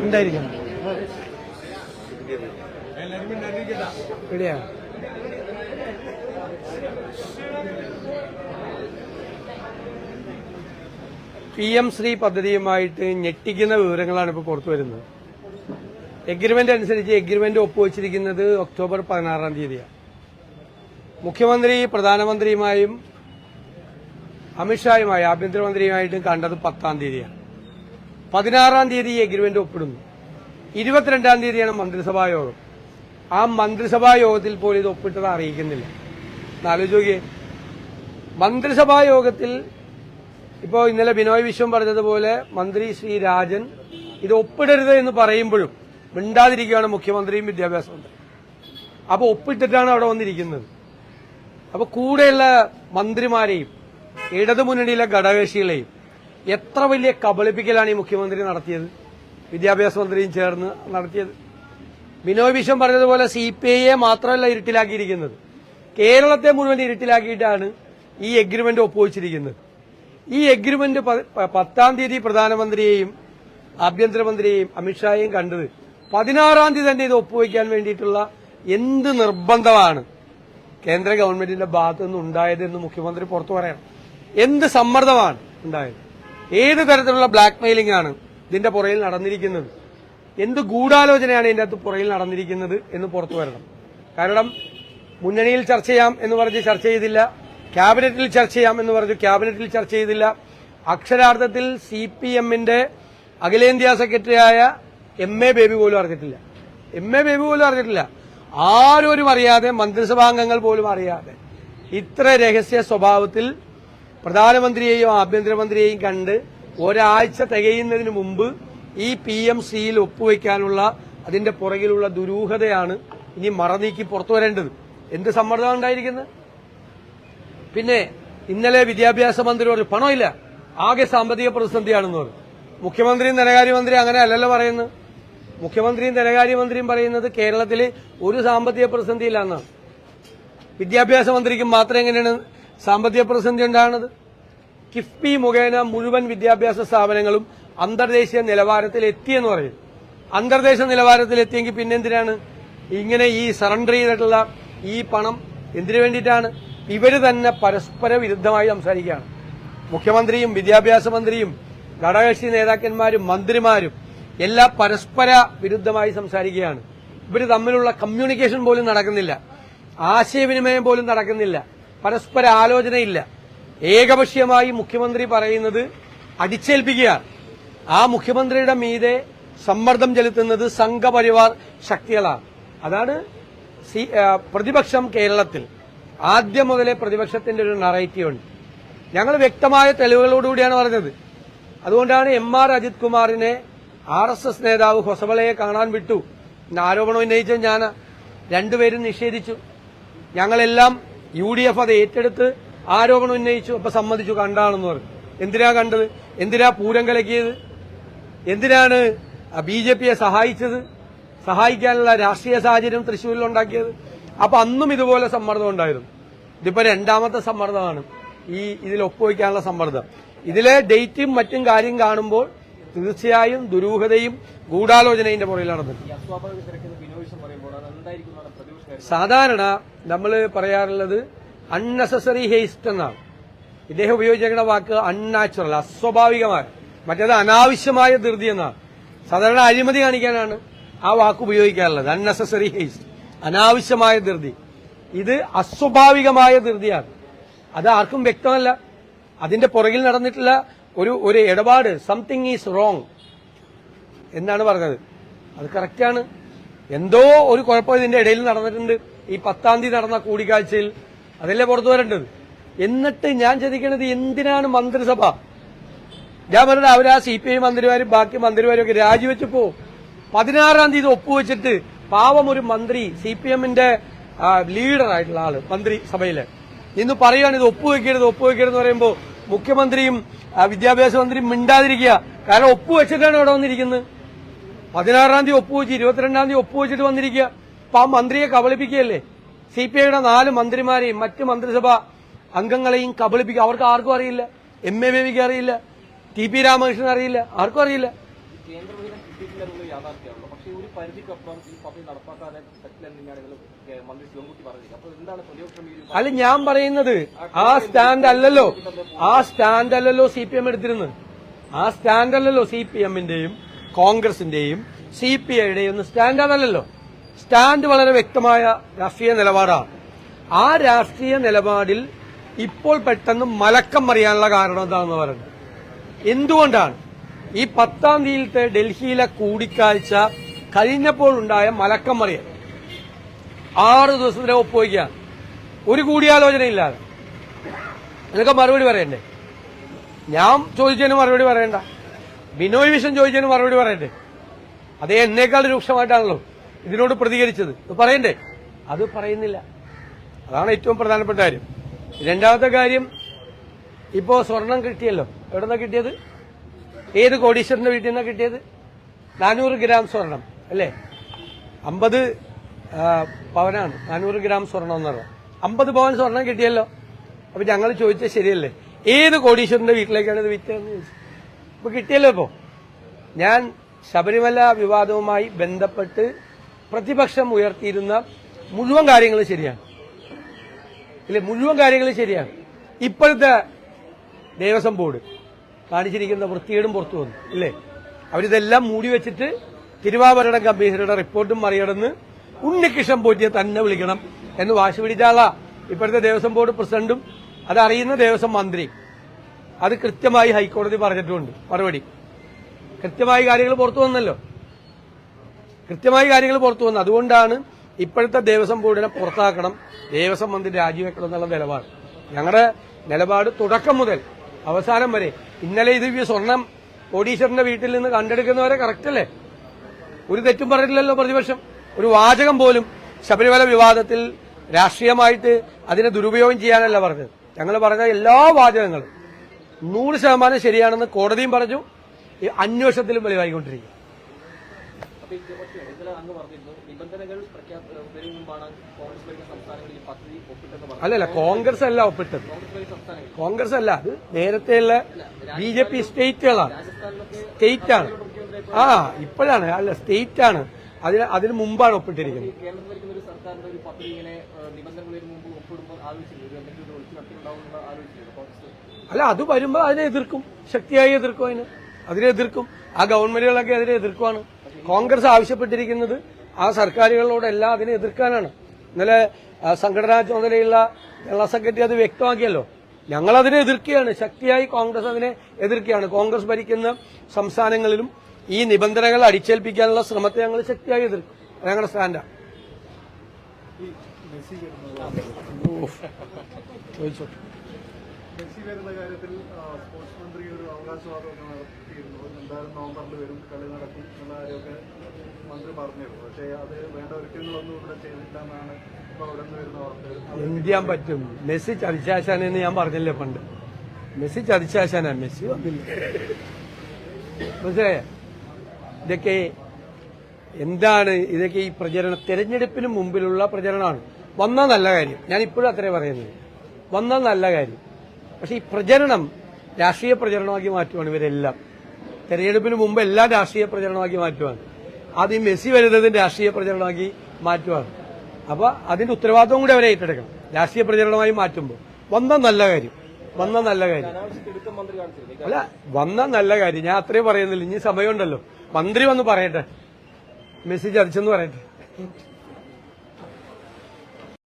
ഉണ്ടായിരിക്കണം. എവിടെയാ PM ശ്രീ പദ്ധതിയുമായിട്ട് ഞെട്ടിക്കുന്ന വിവരങ്ങളാണ് ഇപ്പോൾ പുറത്തു വരുന്നത്. എഗ്രിമെന്റ് അനുസരിച്ച് എഗ്രിമെന്റ് ഒപ്പുവച്ചിരിക്കുന്നത് ഒക്ടോബർ 16 തീയതിയാണ്. മുഖ്യമന്ത്രി പ്രധാനമന്ത്രിയുമായും അമിത്ഷായുമായി ആഭ്യന്തരമന്ത്രിയുമായിട്ടും കണ്ടത് 10 തീയതിയാണ്. 16 തീയതി ഈ എഗ്രിമെന്റ് ഒപ്പിടുന്നു. 22 തീയതിയാണ് മന്ത്രിസഭാ യോഗം. ആ മന്ത്രിസഭാ യോഗത്തിൽ പോലും ഇത് ഒപ്പിട്ടത് അറിയിക്കുന്നില്ല. ആലോചിക്കേ, മന്ത്രിസഭാ യോഗത്തിൽ ഇപ്പോൾ ഇന്നലെ ബിനോയ് വിശ്വം പറഞ്ഞതുപോലെ മന്ത്രി ശ്രീ രാജൻ ഇത് ഒപ്പിടരുത് എന്ന് പറയുമ്പോഴും മിണ്ടാതിരിക്കുകയാണ് മുഖ്യമന്ത്രിയും വിദ്യാഭ്യാസ മന്ത്രി. അപ്പൊ ഒപ്പിട്ടിട്ടാണ് അവിടെ വന്നിരിക്കുന്നത്. അപ്പൊ കൂടെയുള്ള മന്ത്രിമാരെയും ഇടതുമുന്നണിയിലെ ഘടകകക്ഷികളെയും എത്ര വലിയ കബളിപ്പിക്കലാണ് ഈ മുഖ്യമന്ത്രി നടത്തിയത്, വിദ്യാഭ്യാസ മന്ത്രിയും ചേർന്ന് നടത്തിയത്. ബിനോയ് വിശ്വം പറഞ്ഞതുപോലെ CPIയെ മാത്രമല്ല ഇരുട്ടിലാക്കിയിരിക്കുന്നത്, കേരളത്തെ മുഴുവൻ ഇരുട്ടിലാക്കിയിട്ടാണ് ഈ എഗ്രിമെന്റ് ഒപ്പുവച്ചിരിക്കുന്നത്. ഈ എഗ്രിമെന്റ് 10 തീയതി പ്രധാനമന്ത്രിയെയും ആഭ്യന്തരമന്ത്രിയെയും അമിത്ഷായെയും കണ്ടത് 16 തീയതി തന്നെ ഇത് ഒപ്പുവയ്ക്കാൻ വേണ്ടിയിട്ടുള്ള എന്ത് നിർബന്ധമാണ് കേന്ദ്ര ഗവൺമെന്റിന്റെ ഭാഗത്തു നിന്ന് ഉണ്ടായതെന്ന് മുഖ്യമന്ത്രി പുറത്തു പറയണം. എന്ത് സമ്മർദ്ദമാണ് ഉണ്ടായത്, ഏത് തരത്തിലുള്ള ബ്ലാക്ക് മെയിലിംഗ് ആണ് ഇതിന്റെ പുറകിൽ നടന്നിരിക്കുന്നത്, എന്ത് ഗൂഢാലോചനയാണ് ഇതിന്റെ അകത്ത് പുറകിൽ നടന്നിരിക്കുന്നത് എന്ന് പുറത്തു വരണം. കാരണം മുന്നണിയിൽ ചർച്ച ചെയ്യാം എന്ന് പറഞ്ഞ് ചർച്ച ചെയ്തില്ല, ക്യാബിനറ്റിൽ ചർച്ച ചെയ്യാം എന്ന് പറഞ്ഞു ക്യാബിനറ്റിൽ ചർച്ച ചെയ്തില്ല. അക്ഷരാർത്ഥത്തിൽ CPMന്റെ അഖിലേന്ത്യാ സെക്രട്ടറിയായ MA ബേബി പോലും അറിഞ്ഞിട്ടില്ല. ആരും അറിയാതെ, മന്ത്രിസഭാംഗങ്ങൾ പോലും അറിയാതെ ഇത്ര രഹസ്യ സ്വഭാവത്തിൽ പ്രധാനമന്ത്രിയെയും ആഭ്യന്തരമന്ത്രിയെയും കണ്ട് ഒരാഴ്ച തികയുന്നതിന് മുമ്പ് ഈ PMCയിൽ ഒപ്പുവെക്കാനുള്ള അതിന്റെ പുറകിലുള്ള ദുരൂഹതയാണ് ഇനി മറനീക്കി പുറത്തു വരേണ്ടത്. എന്ത് സമ്മർദ്ദമാണ് ഉണ്ടായിരിക്കുന്നത്. പിന്നെ ഇന്നലെ വിദ്യാഭ്യാസ മന്ത്രി പറഞ്ഞു പണമില്ല, ആകെ സാമ്പത്തിക പ്രതിസന്ധിയാണെന്ന് പറഞ്ഞു. മുഖ്യമന്ത്രിയും ധനകാര്യമന്ത്രി അങ്ങനെ അല്ലല്ലോ പറയുന്നത്. മുഖ്യമന്ത്രിയും ധനകാര്യമന്ത്രിയും പറയുന്നത് കേരളത്തിൽ ഒരു സാമ്പത്തിക പ്രതിസന്ധിയില്ല എന്നാണ്. വിദ്യാഭ്യാസ മന്ത്രിക്കും മാത്രം എങ്ങനെയാണ് സാമ്പത്തിക പ്രതിസന്ധി ഉണ്ടാകുന്നത്? കിഫ്ബി മുഖേന മുഴുവൻ വിദ്യാഭ്യാസ സ്ഥാപനങ്ങളും അന്തർദേശീയ നിലവാരത്തിൽ എത്തിയെന്ന് പറയും. അന്തർദേശീയ നിലവാരത്തിൽ എത്തിയെങ്കിൽ പിന്നെന്തിനാണ് ഇങ്ങനെ ഈ സറണ്ടർ ചെയ്തിട്ടുള്ള ഈ പണം എന്തിനു വേണ്ടിയിട്ടാണ്? ഇവര് തന്നെ പരസ്പര വിരുദ്ധമായി സംസാരിക്കുകയാണ്. മുഖ്യമന്ത്രിയും വിദ്യാഭ്യാസ മന്ത്രിയും ഘടകകക്ഷി നേതാക്കന്മാരും മന്ത്രിമാരും എല്ലാം പരസ്പര വിരുദ്ധമായി സംസാരിക്കുകയാണ്. ഇവര് തമ്മിലുള്ള കമ്മ്യൂണിക്കേഷൻ പോലും നടക്കുന്നില്ല, ആശയവിനിമയം പോലും നടക്കുന്നില്ല, പരസ്പര ആലോചനയില്ല. ഏകപക്ഷീയമായി മുഖ്യമന്ത്രി പറയുന്നത് അടിച്ചേൽപ്പിക്കുകയാണ്. ആ മുഖ്യമന്ത്രിയുടെ മീതെ സമ്മർദ്ദം ചെലുത്തുന്നത് സംഘപരിവാർ ശക്തികളാണ്. അതാണ് പ്രതിപക്ഷം കേരളത്തിൽ ആദ്യം മുതലേ പ്രതിപക്ഷത്തിന്റെ ഒരു നറേറ്റീവ് ഉണ്ട്. ഞങ്ങൾ വ്യക്തമായ തെളിവുകളോടുകൂടിയാണ് പറഞ്ഞത്. അതുകൊണ്ടാണ് MR അജിത് കുമാറിനെ RSS നേതാവ് ഹൊസബളയെ കാണാൻ വിട്ടു എന്ന ആരോപണം ഉന്നയിച്ച ഞാൻ രണ്ടുപേരും നിഷേധിച്ചു. ഞങ്ങളെല്ലാം UDF അത് ഏറ്റെടുത്ത് ആരോപണം ഉന്നയിച്ചു. അപ്പൊ സമ്മതിച്ചു, കണ്ടാണെന്ന് പറഞ്ഞു. എന്തിനാ കണ്ടത്? എന്തിനാ പൂരം കലക്കിയത്? എന്തിനാണ് BJPയെ സഹായിക്കാനുള്ള രാഷ്ട്രീയ സാഹചര്യം തൃശ്ശൂരിൽ ഉണ്ടാക്കിയത്? അപ്പൊ അന്നും ഇതുപോലെ സമ്മർദ്ദം ഉണ്ടായിരുന്നു. ഇതിപ്പോ രണ്ടാമത്തെ സമ്മർദ്ദമാണ് ഇതിൽ ഒപ്പുവയ്ക്കാനുള്ള സമ്മർദ്ദം. ഇതിലെ ഡേറ്റും മറ്റും കാര്യം കാണുമ്പോൾ തീർച്ചയായും ദുരൂഹതയും ഗൂഢാലോചനയുടെ പുറകിൽ നടന്നിട്ടുണ്ട്. സാധാരണ നമ്മൾ പറയാറുള്ളത് അൺനെസസറി ഹേസ്റ്റ് എന്നാണ്. ഇദ്ദേഹം ഉപയോഗിച്ചിരിക്കുന്ന വാക്ക് അൺനാച്ചുറൽ, അസ്വാഭാവികമായ, മറ്റേത് അനാവശ്യമായ ധൃതി എന്നാണ്. സാധാരണ അഴിമതി കാണിക്കാനാണ് ആ വാക്ക് ഉപയോഗിക്കാറുള്ളത്, അൺനെസസറി ഹേസ്റ്റ്, അനാവശ്യമായ ധൃതി. ഇത് അസ്വാഭാവികമായ ധൃതിയാണ്. അത് ആർക്കും വ്യക്തമല്ല. അതിന്റെ പുറകിൽ നടന്നിട്ടുള്ള ഒരു ഇടപാട്, സംതിങ് ഈസ് റോങ് എന്നാണ് പറഞ്ഞത്. അത് കറക്റ്റാണ്. എന്തോ ഒരു കുഴപ്പം ഇതിന്റെ ഇടയിൽ നടന്നിട്ടുണ്ട്. ഈ 10 തീയതി നടന്ന കൂടിക്കാഴ്ചയിൽ അതല്ലേ പുറത്തു വരേണ്ടത്. എന്നിട്ട് ഞാൻ ചിന്തിക്കുന്നത്, എന്തിനാണ് മന്ത്രിസഭ? ഞാൻ പറഞ്ഞത് അവരാ CPI മന്ത്രിമാരും ബാക്കി മന്ത്രിമാരും ഒക്കെ രാജിവെച്ചപ്പോ 16 തീയതി ഒപ്പുവെച്ചിട്ട് പാവം ഒരു മന്ത്രി, CPMന്റെ ലീഡറായിട്ടുള്ള ആള് മന്ത്രിസഭയില് ഇന്ന് പറയുകയാണ് ഇത് ഒപ്പുവെക്കരുതെന്ന് പറയുമ്പോൾ മുഖ്യമന്ത്രിയും വിദ്യാഭ്യാസ മന്ത്രിയും മിണ്ടാതിരിക്കുക. കാരണം ഒപ്പുവെച്ചിട്ടാണ് ഇവിടെ വന്നിരിക്കുന്നത്. 16 തീയതി ഒപ്പുവെച്ച് 22 തീയതി ഒപ്പുവെച്ചിട്ട് വന്നിരിക്കുക. അപ്പൊ ആ മന്ത്രിയെ കബളിപ്പിക്കുകയല്ലേ. CPIയുടെ 4 മന്ത്രിമാരെയും മറ്റ് മന്ത്രിസഭാ അംഗങ്ങളെയും കബളിപ്പിക്കുക. അവർക്ക് ആർക്കും അറിയില്ല. MA ബേബിക്ക് അറിയില്ല, TP രാമകൃഷ്ണൻ അറിയില്ല, ആർക്കും അറിയില്ല. കേന്ദ്രവിഹിതം കിട്ടിയിട്ടില്ലെന്നുള്ള യാഥാർത്ഥ്യമാണല്ലോ. പക്ഷേ ഒരു പരിധിക്കപ്പുറം ഈ പദ്ധതി നടപ്പാക്കാതെ പറ്റില്ലെന്ന് തന്നെയാണ് മന്ത്രി ശിവൻകുട്ടി പറഞ്ഞത്. അപ്പോൾ എന്താണ് പ്രതിപക്ഷം ഈ അല്ല, ഞാൻ പറയുന്നത് ആ സ്റ്റാൻഡ് അല്ലല്ലോ CPM എടുത്തിരുന്നത്. ആ സ്റ്റാൻഡ് അല്ലല്ലോ CPM-ന്റെയും കോൺഗ്രസിന്റെയും CPI-യുടെയും ഒന്നും സ്റ്റാൻഡ് അതല്ലല്ലോ. സ്റ്റാൻഡ് വളരെ വ്യക്തമായ രാഷ്ട്രീയ നിലപാടാണ്. ആ രാഷ്ട്രീയ നിലപാടിൽ ഇപ്പോൾ പെട്ടെന്ന് മലക്കം മറിയാനുള്ള കാരണം എന്താണെന്ന് പറയുന്നത് എന്തുകൊണ്ടാണ്? ഈ 10-ാം തീയതിയിലത്തെ ഡൽഹിയിലെ കൂടിക്കാഴ്ച കഴിഞ്ഞപ്പോഴുണ്ടായ മലക്കം മറിയൽ 6 ദിവസത്തിലെ ഒപ്പുവയ്ക്കുകയാണ്, ഒരു കൂടിയാലോചനയില്ലാതെ. നിനക്ക് മറുപടി പറയണ്ടേ? ഞാൻ ചോദിച്ചതിന് മറുപടി പറയണ്ട, ബിനോയ് വിശ്വൻ ചോദിച്ചതിന് മറുപടി പറയണ്ടേ? അതേ എന്നേക്കാൾ രൂക്ഷമായിട്ടാണല്ലോ ഇതിനോട് പ്രതികരിച്ചത്. ഇത് പറയണ്ടേ? അത് പറയുന്നില്ല. അതാണ് ഏറ്റവും പ്രധാനപ്പെട്ട കാര്യം. രണ്ടാമത്തെ കാര്യം, ഇപ്പോ സ്വർണം കിട്ടിയല്ലോ. എവിടെന്നാ കിട്ടിയത്? ഏത് കോടീശ്വരന്റെ വീട്ടിൽ നിന്നാ കിട്ടിയത്? 400 ഗ്രാം സ്വർണം അല്ലേ? 50 പവനാണ് 400 ഗ്രാം സ്വർണം എന്ന് പറഞ്ഞാൽ. 50 പവൻ സ്വർണം കിട്ടിയല്ലോ. അപ്പൊ ഞങ്ങൾ ചോദിച്ചത് ശരിയല്ലേ? ഏത് കോടീശ്വരന്റെ വീട്ടിലേക്കാണ് ഇത് വിറ്റതെന്ന് ചോദിച്ചു. ഇപ്പൊ കിട്ടിയല്ലോ. ഇപ്പോ ഞാൻ ശബരിമല വിവാദവുമായി ബന്ധപ്പെട്ട് പ്രതിപക്ഷം ഉയർത്തിയിരുന്ന മുഴുവൻ കാര്യങ്ങളും ശരിയാണ്, ഇല്ലേ? മുഴുവൻ കാര്യങ്ങളും ശരിയാണ്. ഇപ്പോഴത്തെ ദേവസ്വം ബോർഡ് കാണിച്ചിരിക്കുന്ന വൃത്തികേടും പുറത്തു വന്നു, ഇല്ലേ? അവരിതെല്ലാം മൂടി വെച്ചിട്ട് തിരുവാഭരണം കമ്മീഷനുടെ റിപ്പോർട്ടും മറികടന്ന് ഉണ്ണികൃഷ്ണൻ പോറ്റിയെ തന്നെ വിളിക്കണം എന്ന് വാശി പിടിച്ചാളാ ഇപ്പോഴത്തെ ദേവസ്വം ബോർഡ് പ്രസിഡന്റും അതറിയുന്ന ദേവസ്വം മന്ത്രി. അത് കൃത്യമായി ഹൈക്കോടതി പറഞ്ഞിട്ടുമുണ്ട്. മറുപടി കൃത്യമായി കാര്യങ്ങൾ പുറത്തു വന്നല്ലോ, കൃത്യമായി കാര്യങ്ങൾ പുറത്തു വന്നു. അതുകൊണ്ടാണ് ഇപ്പോഴത്തെ ദേവസ്വം ബോർഡിനെ പുറത്താക്കണം, ദേവസ്വം മന്ത്രി രാജിവെക്കണം എന്നുള്ള നിലപാട്. ഞങ്ങളുടെ നിലപാട് തുടക്കം മുതൽ അവസാനം വരെ. ഇന്നലെ ഇത് സ്വർണം കോടീശ്വരന്റെ വീട്ടിൽ നിന്ന് കണ്ടെടുക്കുന്നവരെ കറക്റ്റല്ലേ? ഒരു തെറ്റും പറഞ്ഞിട്ടില്ലല്ലോ പ്രതിപക്ഷം. ഒരു വാചകം പോലും ശബരിമല വിവാദത്തിൽ രാഷ്ട്രീയമായിട്ട് അതിനെ ദുരുപയോഗം ചെയ്യാനല്ല പറഞ്ഞത്. ഞങ്ങൾ പറഞ്ഞ എല്ലാ വാചകങ്ങളും 100% ശരിയാണെന്ന് കോടതിയും പറഞ്ഞു, ഈ അന്വേഷണത്തിലും വെളിവായിക്കൊണ്ടിരിക്കും. അല്ലല്ല, കോൺഗ്രസ് അല്ല ഒപ്പിട്ടത്. കോൺഗ്രസ് അല്ല, അത് നേരത്തെയുള്ള BJP സ്റ്റേറ്റുകളാണ്. സ്റ്റേറ്റാണ്. ഇപ്പോഴാണ് അല്ല, സ്റ്റേറ്റാണ്. അതിന് മുമ്പാണ് ഒപ്പിട്ടിരിക്കുന്നത്. അല്ല, അത് വരുമ്പോ അതിനെ എതിർക്കും, ശക്തിയായി എതിർക്കും. അതിനെ എതിർക്കും. ആ ഗവൺമെന്റുകളൊക്കെ അതിനെ എതിർക്കുവാണ്. കോൺഗ്രസ് ആവശ്യപ്പെട്ടിരിക്കുന്നത് ആ സർക്കാരുകളോടെല്ലാം അതിനെ എതിർക്കാനാണ്. ഇന്നലെ സംഘടനാ ചുമതലയുള്ള ജനറൽ സെക്രട്ടറി അത് വ്യക്തമാക്കിയല്ലോ. ഞങ്ങളതിനെ എതിർക്കുകയാണ്, ശക്തിയായി കോൺഗ്രസ് അതിനെ എതിർക്കുകയാണ്. കോൺഗ്രസ് ഭരിക്കുന്ന സംസ്ഥാനങ്ങളിലും ഈ നിബന്ധനകൾ അടിച്ചേൽപ്പിക്കാനുള്ള ശ്രമത്തെ ഞങ്ങൾ ശക്തിയായി എതിർക്കും. ഞങ്ങളുടെ സ്റ്റാൻഡാണ്. ചോദിച്ചോ. മെസ്സി വരുന്ന കാര്യത്തിൽ സ്പോർട്സ് മന്ത്രി ഒരു അവകാശവാദമൊക്കെ നടത്തിയിരുന്നു. എന്തായാലും നവംബറിൽ വരും, കളി നടക്കും എന്നുള്ള കാര്യമൊക്കെ മന്ത്രി പറഞ്ഞിരുന്നു. പക്ഷേ അത് വേണ്ട ഒരുക്കങ്ങളൊന്നും ഇവിടെ ചെയ്തില്ല എന്നാണ് ഇപ്പോൾ അവിടെ നിന്ന് വരുന്ന വാർത്തകൾ. എന്ത് ചെയ്യാൻ പറ്റും? മെസ്സി ചതിച്ചാശാനെന്ന് ഞാൻ പറഞ്ഞില്ലേ പണ്ട്. മെസ്സി ചതിച്ചാശാനാ, മെസ്സി വന്നില്ല. മനസ്സിലായ? ഇതൊക്കെ എന്താണ്? ഇതൊക്കെ ഈ പ്രചരണം തെരഞ്ഞെടുപ്പിന് മുമ്പിലുള്ള പ്രചരണമാണ്. വന്നാൽ നല്ല കാര്യം, ഞാൻ ഇപ്പോഴും അത്രേ പറയുന്നത്. വന്നാൽ നല്ല കാര്യം. പക്ഷെ ഈ പ്രചരണം രാഷ്ട്രീയ പ്രചരണമാക്കി മാറ്റുവാണ് ഇവരെല്ലാം. തെരഞ്ഞെടുപ്പിന് മുമ്പ് എല്ലാം രാഷ്ട്രീയ പ്രചരണമാക്കി മാറ്റുവാണ്. അത് ഈ മെസ്സി വരുന്നതും രാഷ്ട്രീയ പ്രചരണമാക്കി മാറ്റുവാണ്. അപ്പൊ അതിന്റെ ഉത്തരവാദിത്വം കൂടി അവരെ ഏറ്റെടുക്കണം. രാഷ്ട്രീയ പ്രചരണമായി മാറ്റുമ്പോൾ വന്നാൽ നല്ല കാര്യം, വന്നാൽ നല്ല കാര്യം. അല്ല, വന്നാൽ നല്ല കാര്യം. ഞാൻ അത്രയും പറയുന്നില്ല. ഇനി സമയമുണ്ടല്ലോ. മന്ത്രി വന്ന് പറയട്ടെ, മെസ്സി ചതിച്ചെന്ന് പറയട്ടെ.